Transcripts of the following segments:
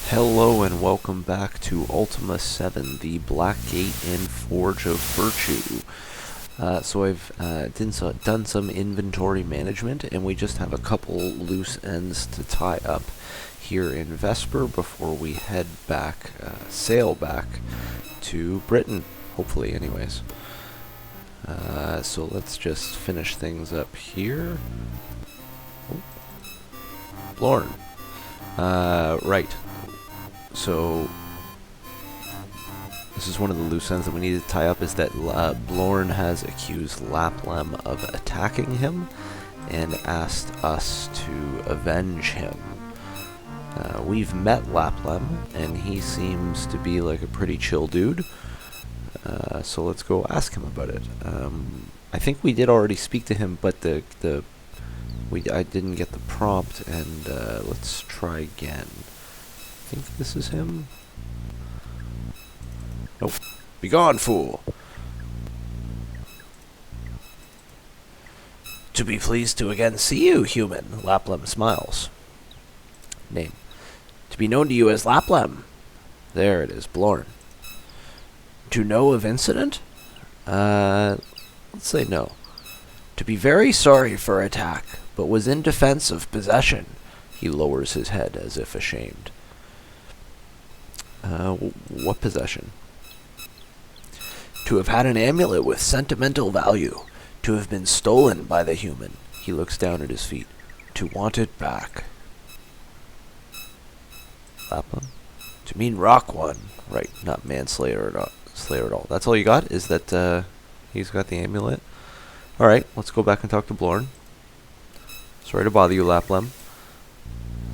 Hello and welcome back to Ultima 7, the Blackgate and Forge of Virtue. So I've done some inventory management, and we just have a couple loose ends to tie up here in Vesper before we head back, sail back to Britain, hopefully anyways. So let's just finish things up here. Oh. Lorne. Right. So, this is one of the loose ends that we need to tie up, is that Blorn has accused Laplem of attacking him and asked us to avenge him. We've met Laplem, and he seems to be like a pretty chill dude, so let's go ask him about it. I think we did already speak to him, but I didn't get the prompt, and let's try again. I think this is him. Nope. Begone, fool! To be pleased to again see you, human. Laplem smiles. Name. To be known to you as Laplem. There it is, Blorn. To know of incident? Let's say no. To be very sorry for attack, but was in defense of possession. He lowers his head as if ashamed. What possession? To have had an amulet with sentimental value. To have been stolen by the human. He looks down at his feet. To want it back. Laplem? To mean rock one. Right, not manslayer at all. That's all you got? Is that he's got the amulet? Alright, let's go back and talk to Blorn. Sorry to bother you, Laplem.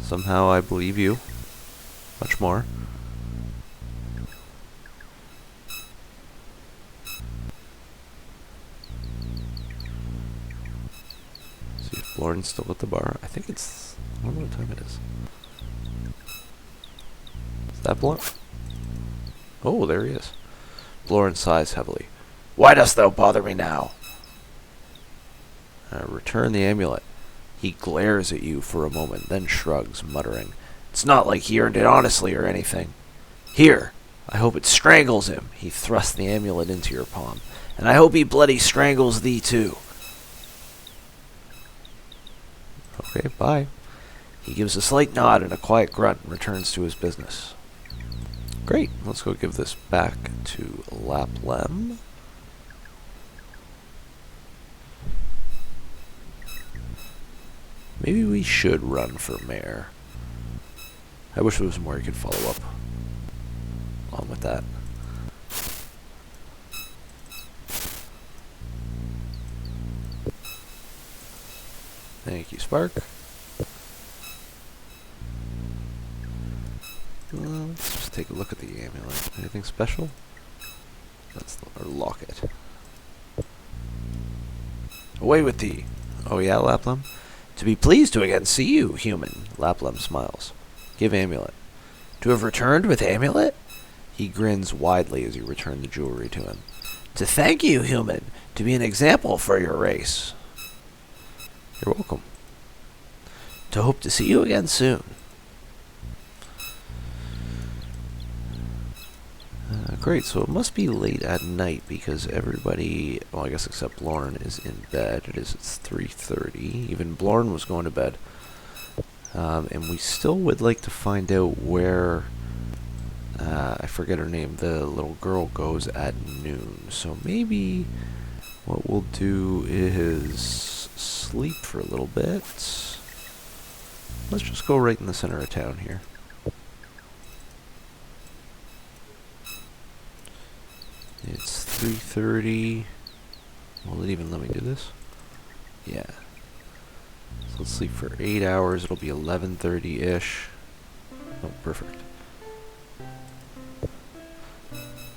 Somehow I believe you. Much more. See if Blorn's still at the bar. I think it's... I don't know what time it is. Is that Blorn? Oh, there he is. Blorn sighs heavily. Why dost thou bother me now? Return the amulet. He glares at you for a moment, then shrugs, muttering, It's not like he earned it honestly or anything. Here, I hope it strangles him. He thrusts the amulet into your palm. And I hope he bloody strangles thee too. Okay, bye. He gives a slight nod and a quiet grunt and returns to his business. Great, let's go give this back to Laplem. Maybe we should run for mayor. I wish there was more you could follow up on with that. Thank you, Spark. Let's just take a look at the amulet. Anything special? That's our locket. Away with thee. Oh yeah, Laplem? To be pleased to again see you, human. Laplem smiles. Give amulet. To have returned with amulet? He grins widely as you return the jewelry to him. To thank you, human. To be an example for your race. You're welcome. To hope to see you again soon. Great, so it must be late at night because everybody, well, I guess except Blorn, is in bed. It's 3:30. Even Blorn was going to bed. And we still would like to find out where, I forget her name, the little girl goes at noon. So maybe what we'll do is sleep for a little bit. Let's just go right in the center of town here. It's 3:30. Will it even let me do this? Yeah. So let's sleep for 8 hours. It'll be 11:30-ish. Oh, perfect.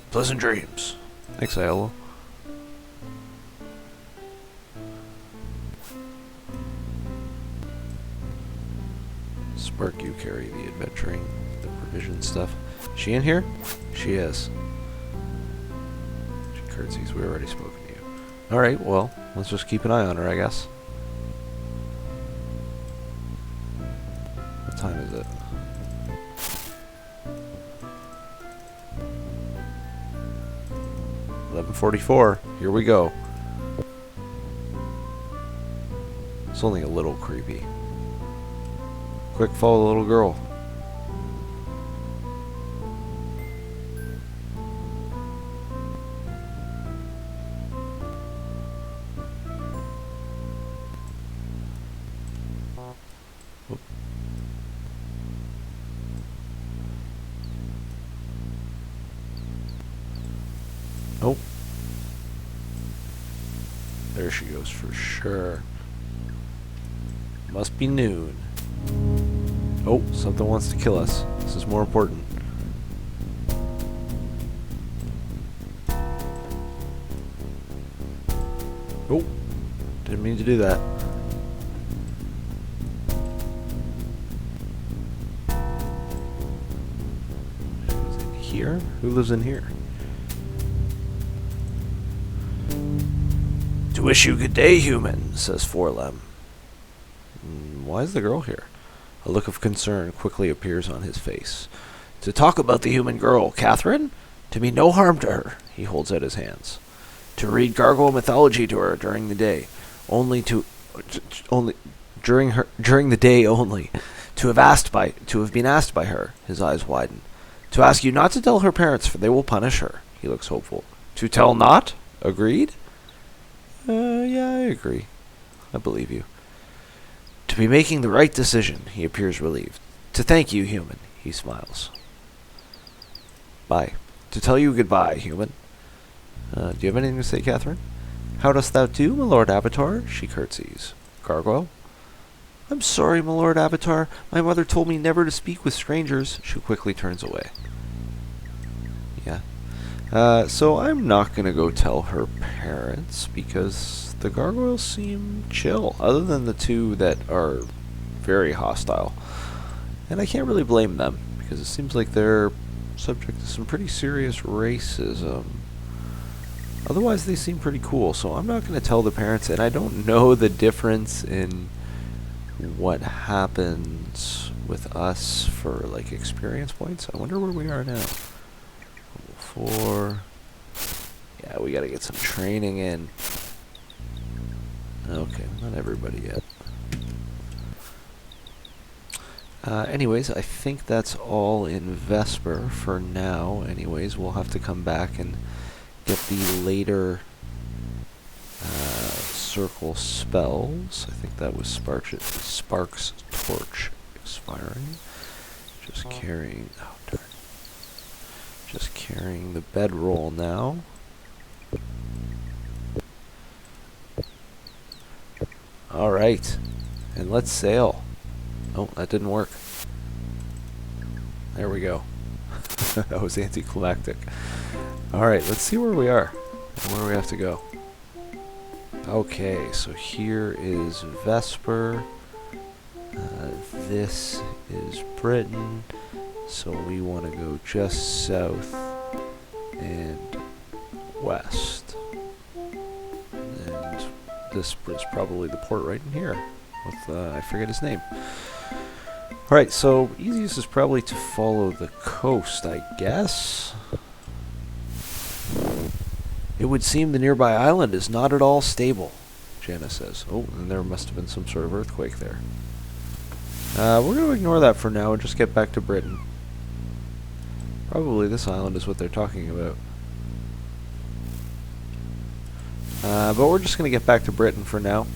Pleasant dreams. Thanks, Iolo. Spark, you carry the adventuring, the provision stuff. Is she in here? She is. Curtsies, we already spoken to you. Alright, well, let's just keep an eye on her, I guess. What time is it? 7:44. Here we go. It's only a little creepy. Quick, follow the little girl. Oh. There she goes for sure. Must be noon. Oh, something wants to kill us. This is more important. Oh, didn't mean to do that. Who's in here? Who lives in here? To wish you good day, human, says Forlem. Why is the girl here? A look of concern quickly appears on his face. To talk about the human girl, Catherine? To mean no harm to her. He holds out his hands. To read gargoyle mythology to her during the day. Only during the day only. To have been asked by her. His eyes widen. To ask you not to tell her parents, for they will punish her. He looks hopeful. To tell not? Agreed? Yeah, I agree. I believe you. To be making the right decision, he appears relieved. To thank you, human, he smiles. Bye. To tell you goodbye, human. Do you have anything to say, Catherine? How dost thou do, my lord Avatar? She curtsies. Gargoyle? I'm sorry, my lord Avatar. My mother told me never to speak with strangers. She quickly turns away. Yeah. So I'm not going to go tell her parents because the gargoyles seem chill, other than the two that are very hostile. And I can't really blame them because it seems like they're subject to some pretty serious racism. Otherwise, they seem pretty cool, so I'm not going to tell the parents, and I don't know the difference in what happens with us for, like, experience points. I wonder where we are now. 4. Yeah, we gotta get some training in. Okay, not everybody yet. Anyways, I think that's all in Vesper for now. Anyways, we'll have to come back and get the later circle spells. I think that was Spark's Torch expiring. Just carrying... Oh, darn. Just carrying the bedroll now. Alright. And let's sail. Oh, that didn't work. There we go. That was anticlimactic. Alright, let's see where we are. And where we have to go. Okay, so here is Vesper. This is Britain. So we want to go just south and west. And this is probably the port right in here with, I forget his name. Alright, so easiest is probably to follow the coast, I guess. It would seem the nearby island is not at all stable, Jana says. Oh, and there must have been some sort of earthquake there. We're going to ignore that for now and just get back to Britain. Probably this island is what they're talking about. But we're just going to get back to Britain for now.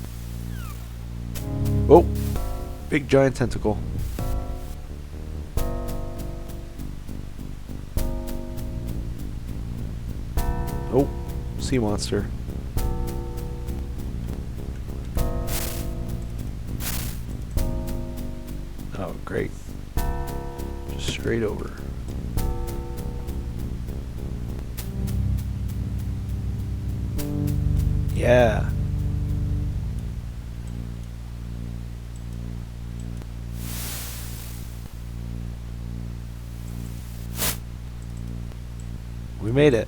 Oh! Big giant tentacle. Oh! Sea monster. Oh, great. Just straight over. Yeah. We made it.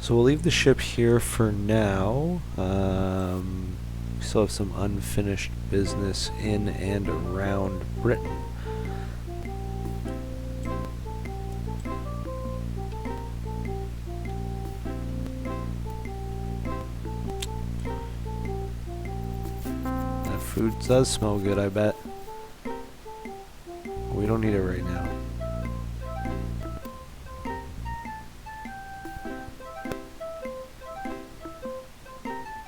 So we'll leave the ship here for now. We still have some unfinished business in and around Britain. Does smell good, I bet. We don't need it right now.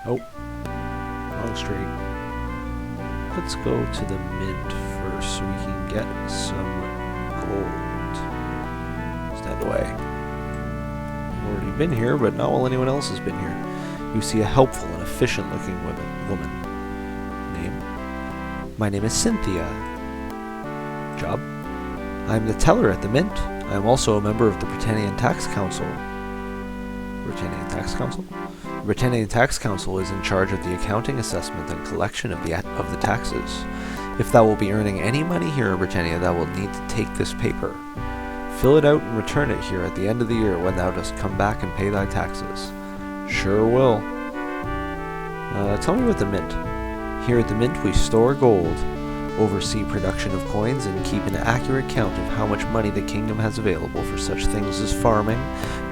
Oh, wrong street. Let's go to the mint first so we can get some gold. Stand away. I've already been here, but not while anyone else has been here. You see a helpful and efficient-looking woman. Name? My name is Cynthia. Job? I am the teller at the mint. I am also a member of the Britannian Tax Council. Britannian Tax Council? The Britannian Tax Council is in charge of the accounting, assessment, and collection of the taxes. If thou will be earning any money here in Britannia, thou wilt need to take this paper. Fill it out and return it here at the end of the year when thou dost come back and pay thy taxes. Sure will. Tell me about the mint. Here at the mint we store gold, oversee production of coins, and keep an accurate count of how much money the kingdom has available for such things as farming,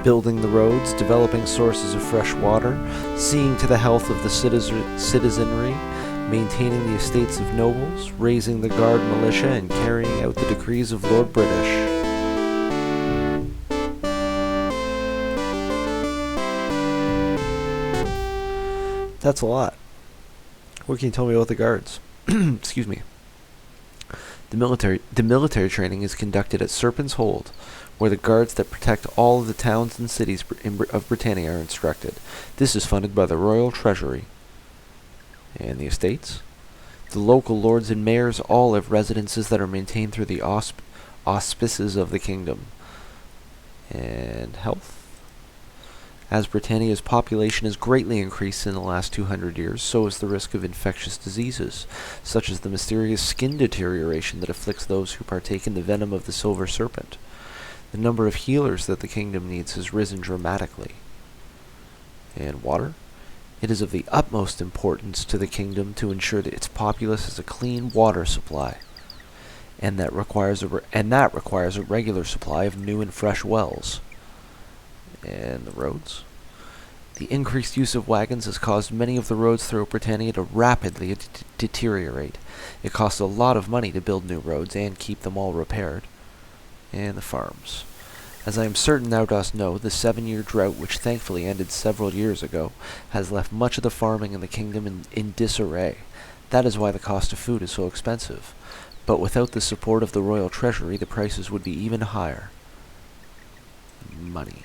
building the roads, developing sources of fresh water, seeing to the health of the citizenry, maintaining the estates of nobles, raising the guard militia, and carrying out the decrees of Lord British. That's a lot. What can you tell me about the guards? Excuse me. The military training is conducted at Serpent's Hold, where the guards that protect all of the towns and cities of Britannia are instructed. This is funded by the Royal Treasury. And the estates? The local lords and mayors all have residences that are maintained through the auspices of the kingdom. And health? As Britannia's population has greatly increased in the last 200 years, so has the risk of infectious diseases, such as the mysterious skin deterioration that afflicts those who partake in the venom of the silver serpent. The number of healers that the kingdom needs has risen dramatically. And water? It is of the utmost importance to the kingdom to ensure that its populace has a clean water supply, and that requires a regular supply of new and fresh wells. And the roads? The increased use of wagons has caused many of the roads throughout Britannia to rapidly deteriorate. It costs a lot of money to build new roads and keep them all repaired. And the farms. As I am certain thou dost know, the 7-year drought, which thankfully ended several years ago, has left much of the farming in the kingdom in disarray. That is why the cost of food is so expensive. But without the support of the royal treasury, the prices would be even higher. Money.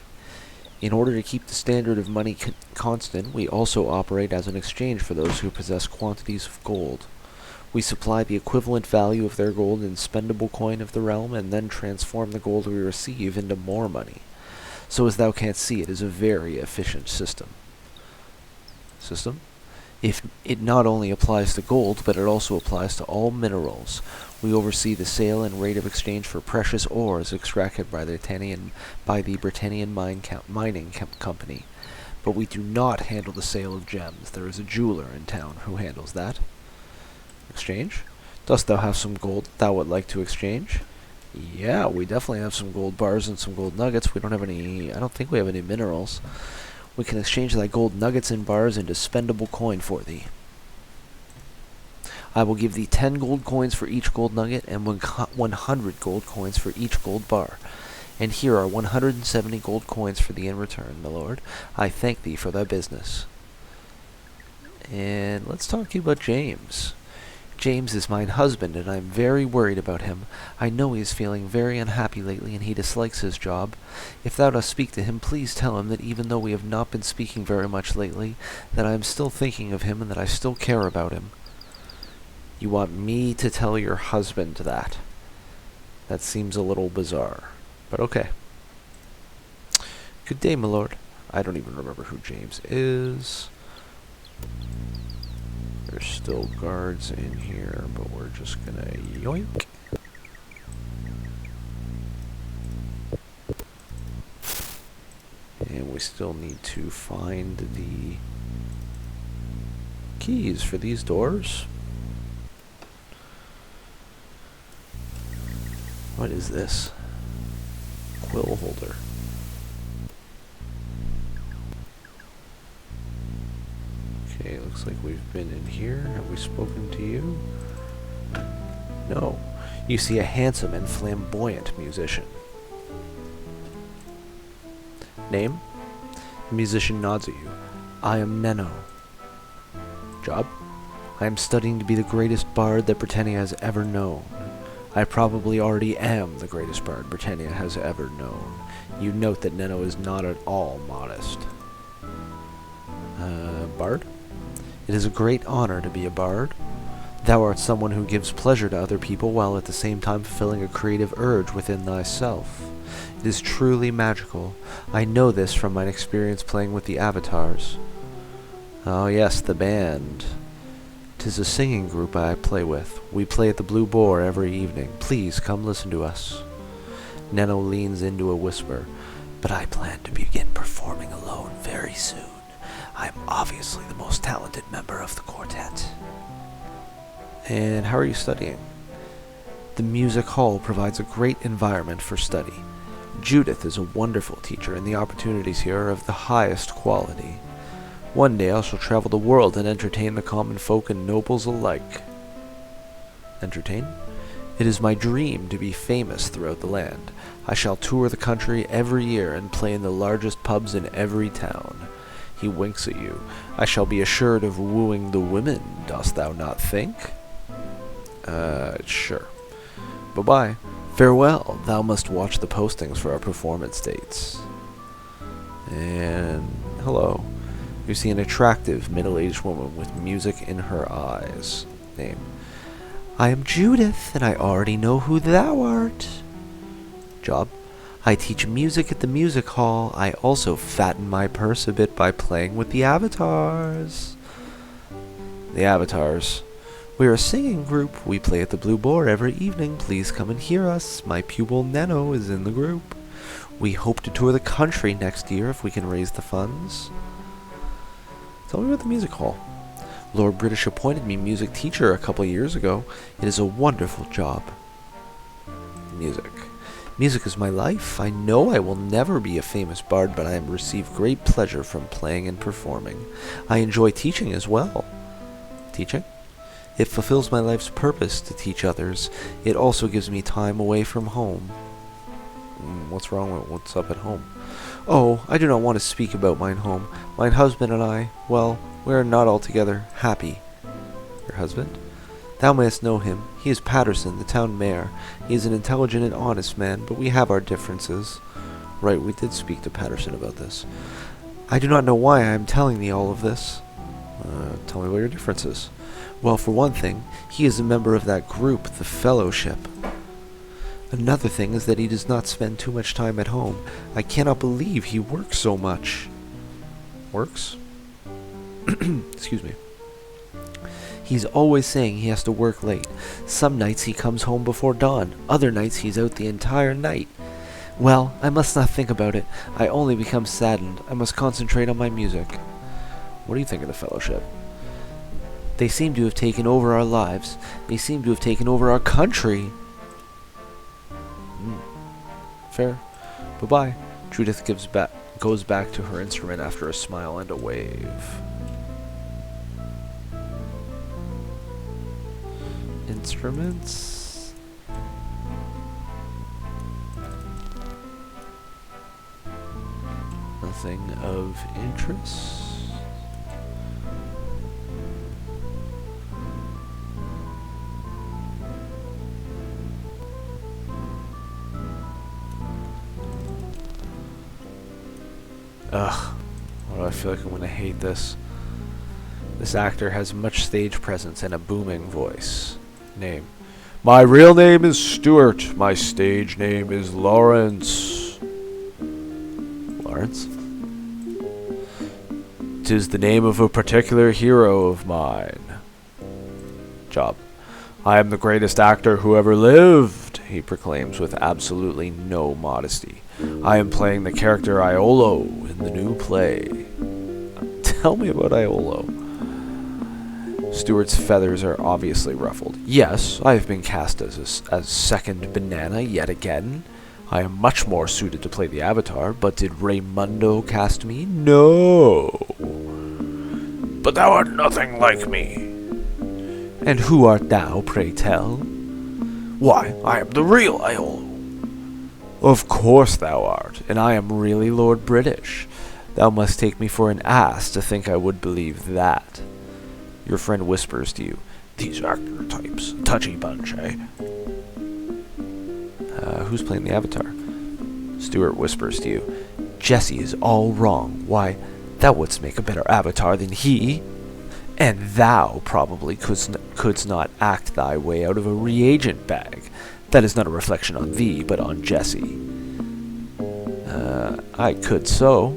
In order to keep the standard of money constant, we also operate as an exchange for those who possess quantities of gold. We supply the equivalent value of their gold in spendable coin of the realm, and then transform the gold we receive into more money. So as thou canst see, it is a very efficient system. If it not only applies to gold, but it also applies to all minerals. We oversee the sale and rate of exchange for precious ores extracted by the Britannian Mining Company. But we do not handle the sale of gems. There is a jeweler in town who handles that. Exchange? Dost thou have some gold thou would like to exchange? Yeah, we definitely have some gold bars and some gold nuggets. I don't think we have any minerals. We can exchange thy gold nuggets and bars into spendable coin for thee. I will give thee 10 gold coins for each gold nugget, and 100 gold coins for each gold bar. And here are 170 gold coins for thee in return, my lord. I thank thee for thy business. And let's talk to you about James. James is mine husband, and I am very worried about him. I know he is feeling very unhappy lately, and he dislikes his job. If thou dost speak to him, please tell him that even though we have not been speaking very much lately, that I am still thinking of him and that I still care about him. You want me to tell your husband that? That seems a little bizarre, but okay. Good day, my lord. I don't even remember who James is. There's still guards in here, but we're just gonna yoink. And we still need to find the keys for these doors. What is this? Quill holder. Okay, looks like we've been in here. Have we spoken to you? No. You see a handsome and flamboyant musician. Name? The musician nods at you. I am Neno. Job? I am studying to be the greatest bard that Britannia has ever known. I probably already am the greatest bard Britannia has ever known. You note that Neno is not at all modest. Bard? It is a great honor to be a bard. Thou art someone who gives pleasure to other people while at the same time fulfilling a creative urge within thyself. It is truly magical. I know this from my experience playing with the avatars. Oh yes, the band. 'Tis a singing group I play with. We play at the Blue Boar every evening. Please come listen to us. Neno leans into a whisper. But I plan to begin performing alone very soon. I'm obviously the most talented member of the quartet. And how are you studying? The music hall provides a great environment for study. Judith is a wonderful teacher, and the opportunities here are of the highest quality. One day I shall travel the world and entertain the common folk and nobles alike. Entertain? It is my dream to be famous throughout the land. I shall tour the country every year and play in the largest pubs in every town. He winks at you. I shall be assured of wooing the women, dost thou not think? Sure. Bye-bye. Farewell. Thou must watch the postings for our performance dates. And hello. You see an attractive middle-aged woman with music in her eyes. Name. I am Judith, and I already know who thou art. Job. I teach music at the music hall. I also fatten my purse a bit by playing with the avatars. The avatars. We are a singing group. We play at the Blue Boar every evening. Please come and hear us. My pupil Neno is in the group. We hope to tour the country next year if we can raise the funds. Tell me about the music hall. Lord British appointed me music teacher a couple years ago. It is a wonderful job. Music. Music is my life. I know I will never be a famous bard, but I receive great pleasure from playing and performing. I enjoy teaching as well. Teaching? It fulfills my life's purpose to teach others. It also gives me time away from home. What's wrong with what's up at home? Oh, I do not want to speak about mine home. Mine husband and I, well, we are not altogether happy. Your husband? Thou mayest know him. He is Patterson, the town mayor. He is an intelligent and honest man, but we have our differences. Right, we did speak to Patterson about this. I do not know why I am telling thee all of this. Tell me what your differences. Well, for one thing, he is a member of that group, the Fellowship. Another thing is that he does not spend too much time at home. I cannot believe he works so much. Works? Excuse me. He's always saying he has to work late. Some nights he comes home before dawn. Other nights he's out the entire night. Well, I must not think about it. I only become saddened. I must concentrate on my music. What do you think of the Fellowship? They seem to have taken over our lives. They seem to have taken over our country. Fair. Bye-bye. Judith goes back to her instrument after a smile and a wave. Instruments? Nothing of interest. Ugh, why do I feel like I'm gonna hate this? This actor has much stage presence and a booming voice. Name. My real name is Stuart. My stage name is Lawrence. Lawrence? 'Tis the name of a particular hero of mine. Job. I am the greatest actor who ever lived, he proclaims with absolutely no modesty. I am playing the character Iolo in the new play. Tell me about Iolo. Stuart's feathers are obviously ruffled. Yes, I have been cast as second banana yet again. I am much more suited to play the Avatar, but did Raymundo cast me? No. but thou art nothing like me. And who art thou, pray tell? Why, I am the real Iolo. Of course thou art, and I am really Lord British. Thou must take me for an ass to think I would believe that. Your friend whispers to you, These actor types, touchy bunch, eh? Who's playing the Avatar? Stuart whispers to you, Jesse is all wrong. Why, thou wouldst make a better Avatar than he. And thou probably couldst not act thy way out of a reagent bag. That is not a reflection on thee, but on Jesse. I could so.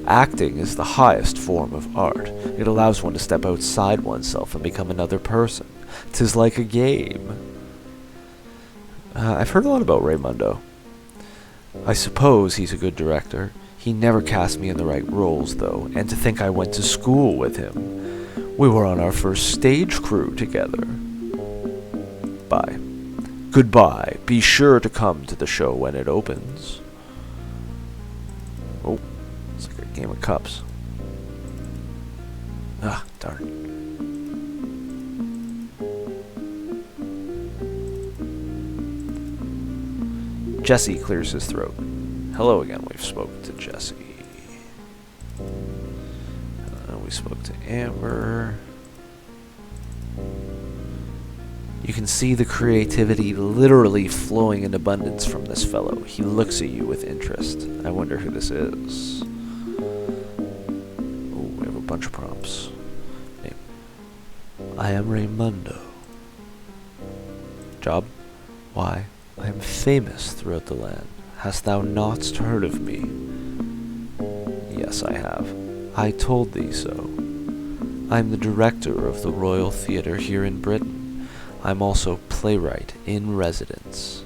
Acting is the highest form of art. It allows one to step outside oneself and become another person. 'Tis like a game. I've heard a lot about Raymundo. I suppose he's a good director. He never cast me in the right roles, though, and to think I went to school with him. We were on our first stage crew together. Bye. Goodbye. Be sure to come to the show when it opens. Oh, it's like a game of cups. Ah, darn. Jesse clears his throat. Hello again, we've spoken to Jesse. We spoke to Amber. You can see the creativity literally flowing in abundance from this fellow. He looks at you with interest. I wonder who this is. Oh, we have a bunch of prompts. Name. I am Raymundo. Job? Why, I am famous throughout the land. Hast thou not heard of me? Yes, I have. I told thee so. I am the director of the Royal Theatre here in Britain. I'm also playwright in residence.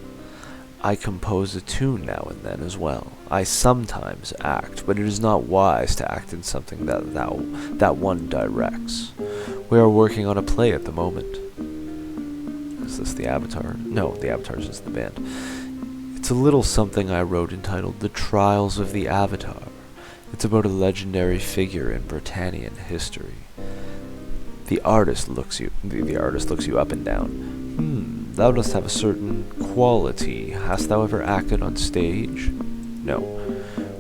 I compose a tune now and then as well. I sometimes act, but it is not wise to act in something that one directs. We are working on a play at the moment. Is this the Avatar? No, the Avatar is just the band. It's a little something I wrote entitled The Trials of the Avatar. It's about a legendary figure in Britannian history. The artist looks you up and down. Thou dost have a certain quality. Hast thou ever acted on stage? No.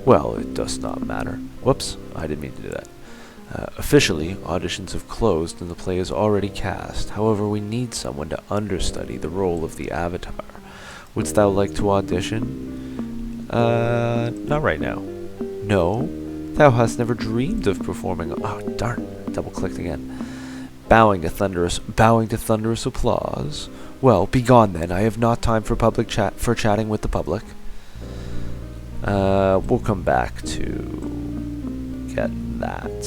Well, it does not matter. Whoops, I didn't mean to do that. Officially, auditions have closed and the play is already cast. However, we need someone to understudy the role of the Avatar. Wouldst thou like to audition? Not right now. No? Thou hast never dreamed of performing. Oh, darn. Double-clicked again. Bowing to thunderous applause. Well, begone then. I have not time for chatting with the public. We'll come back to get that.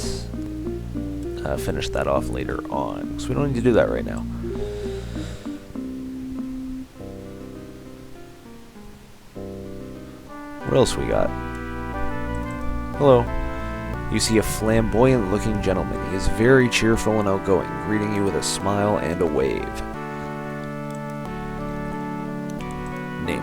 Finish that off later on. So we don't need to do that right now. What else we got? Hello. You see a flamboyant-looking gentleman. He is very cheerful and outgoing, greeting you with a smile and a wave. Name.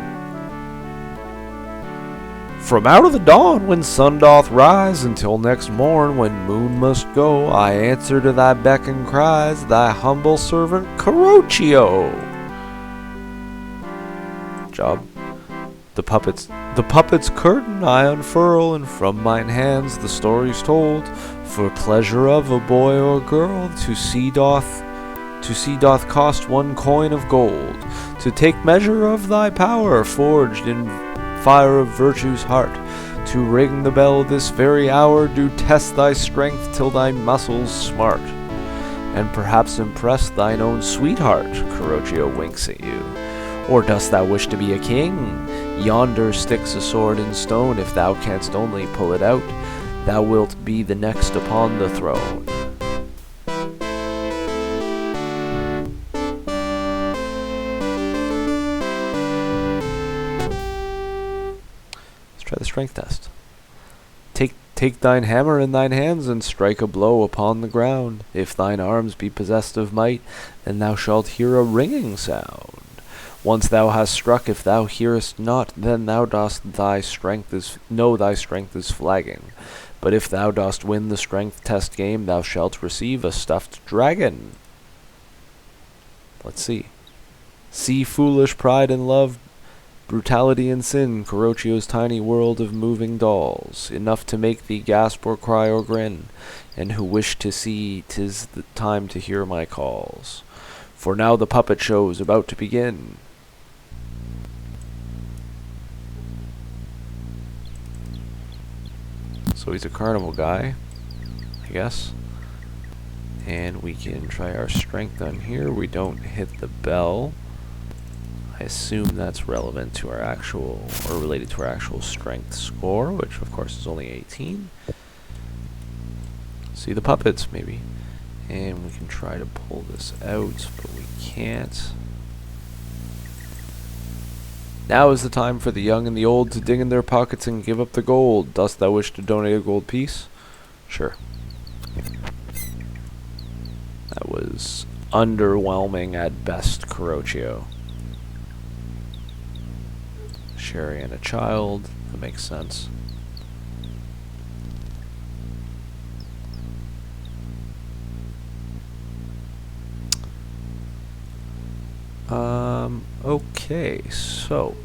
From out of the dawn when sun doth rise, until next morn when moon must go, I answer to thy beck and cries, thy humble servant Caroccio. Job. The puppet's curtain I unfurl, and from mine hands the story's told. For pleasure of a boy or girl, to see doth cost 1 coin of gold. To take measure of thy power, forged in fire of virtue's heart. To ring the bell this very hour, do test thy strength till thy muscles smart. And perhaps impress thine own sweetheart, Caroccio winks at you. Or dost thou wish to be a king? Yonder sticks a sword in stone, if thou canst only pull it out, thou wilt be the next upon the throne. Let's try the strength test. Take thine hammer in thine hands, and strike a blow upon the ground. If thine arms be possessed of might, then thou shalt hear a ringing sound. Once thou hast struck, if thou hearest not, then thou dost know thy strength is flagging. But if thou dost win the strength test game, thou shalt receive a stuffed dragon. Let's see. See foolish pride and love, brutality and sin, Kurochio's tiny world of moving dolls, enough to make thee gasp or cry or grin, and who wish to see 'tis the time to hear my calls. For now the puppet show's about to begin. So he's a carnival guy, I guess. And we can try our strength on here. We don't hit the bell. I assume that's relevant to our actual, or related to our actual strength score, which of course is only 18. See the puppets, maybe. And we can try to pull this out, but we can't. Now is the time for the young and the old to dig in their pockets and give up the gold. Dost thou wish to donate a gold piece? Sure. That was underwhelming at best, Kurochio. Sherry and a child. That makes sense. Okay, so